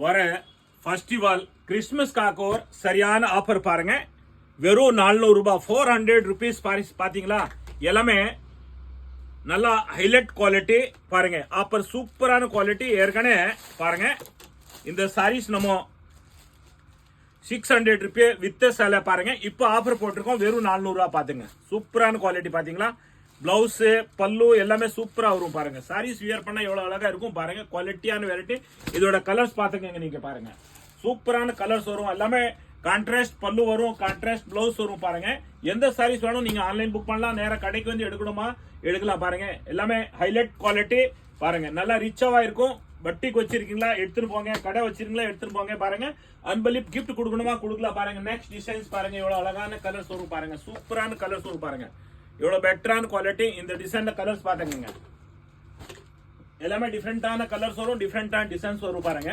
வர ஃபெஸ்டிவல் கிறிஸ்மஸ்க்காக ஒரு சரியான ஆஃபர் பாருங்க. வெறும் 400 ரூபாய், 400 rupees பாத்தீங்களா? எல்லாமே நல்லா ஹைலைட் குவாலிட்டி பாருங்க. ஆஃபர் சூப்பரான குவாலிட்டி. ஏற்கனவே பாருங்க இந்த சாரீஸ் நம்ம 600 rupees வித் சேலை பாருங்க. இப்போ ஆஃபர் போட்டிருக்கோம் வெறும் 400 ரூபாய். பாத்துங்க சூப்பரான குவாலிட்டி பாத்தீங்களா? பிளவுஸ் பல்லு எல்லாமே சூப்பரா வரும் பாருங்க. சாரீஸ் வியர் பண்ணா எவ்வளவு அழகா இருக்கும் பாருங்க. குவாலிட்டியான வெரைட்டி. இதோட கலர்ஸ் பாத்துக்கங்க நீங்க பாருங்க. சூப்பரான கலர்ஸ் வரும். எல்லாமே கான்ட்ராஸ்ட் பல்லு வரும், கான்ட்ராஸ்ட் பிளவுஸ் வரும் பாருங்க. எந்த சாரீஸ் வேணும் நீங்க ஆன்லைன் புக் பண்ணலாம், நேரா கடைக்கு வந்து எடுக்கணுமா எடுக்கலாம் பாருங்க. எல்லாமே ஹைலைட் குவாலிட்டி பாருங்க. நல்லா ரிச்சாவா இருக்கும். வட்டிக்கு வச்சிருக்கீங்களா எடுத்துட்டு போங்க, கடை வச்சிருக்கீங்களா எடுத்துட்டு போங்க பாருங்க. அன்பளிப் கிஃப்ட் கொடுக்கணுமா கொடுக்கலாம் பாருங்க. நெக்ஸ்ட் டிசைன்ஸ் பாருங்க. எவ்வளவு அழகான கலர்ஸ் வரும் பாருங்க. சூப்பரான கலர்ஸ் வரும் பாருங்க. எவ்வளவு பெட்டரான குவாலிட்டி. இந்த டிசைன்ல கலர்ஸ் பாத்துங்க. எல்லாமே டிஃபரெண்டான கலர்ஸ் வரும், டிஃபரெண்டான டிசைன்ஸ் வரும் பாருங்க.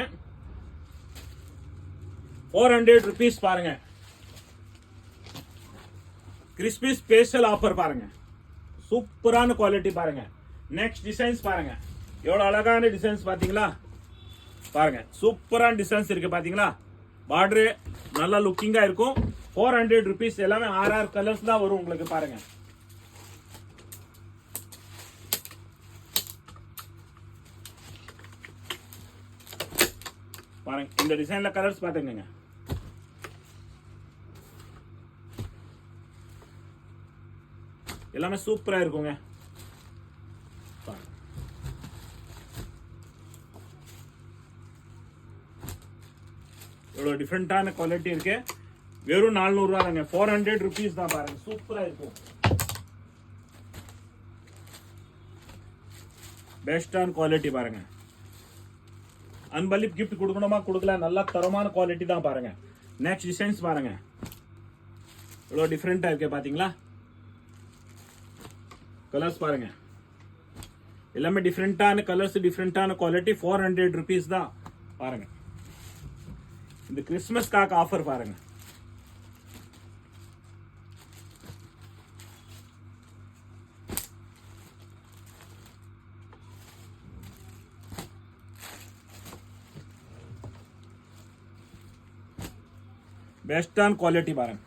400 rupees பாருங்க. கிறிஸ்பி ஸ்பெஷல் ஆஃபர் பாருங்க. சூப்பரான குவாலிட்டி பாருங்க. நெக்ஸ்ட் டிசைன்ஸ் பாருங்க. எவ்வளவு அழகான டிசைன்ஸ் பாத்தீங்களா? பாருங்க சூப்பரான டிசைன்ஸ் இருக்கு பாத்தீங்களா? பார்டர் நல்லா லுக்கிங்கா இருக்கும். 400 rupees. எல்லாமே 6 கலர்ஸ் தான் வரும் உங்களுக்கு பாருங்க. பாருங்க இந்த டிசைன்ல கலர்ஸ் பாத்துங்க. எல்லாமே சூப்பரா இருக்குங்க. இவ்வளவு டிஃபரெண்டான குவாலிட்டி இருக்கு. வெறும் 400 ரூபாய் தாங்க. 400 rupees தான் பாருங்க. சூப்பரா இருக்கும். பெஸ்டான குவாலிட்டி பாருங்க. அன்பளிப் கிஃப்ட் கொடுக்கணுமா கொடுக்கலாம். நல்ல தரமான குவாலிட்டி தான் பாருங்க. நெக்ஸ்ட் டிசைன்ஸ் பாருங்க. இவ்வளவு டிஃபரெண்டா இருக்கு பாத்தீங்களா? கலர்ஸ் பாருங்க. எல்லாமே டிஃபரெண்டான கலர்ஸ், டிஃபரெண்டான குவாலிட்டி. 400 rupees தான் பாருங்க. இந்த கிறிஸ்மஸ்க்காக ஆஃபர் பாருங்க. பெஸ்டான குவாலிட்டி பாருங்க.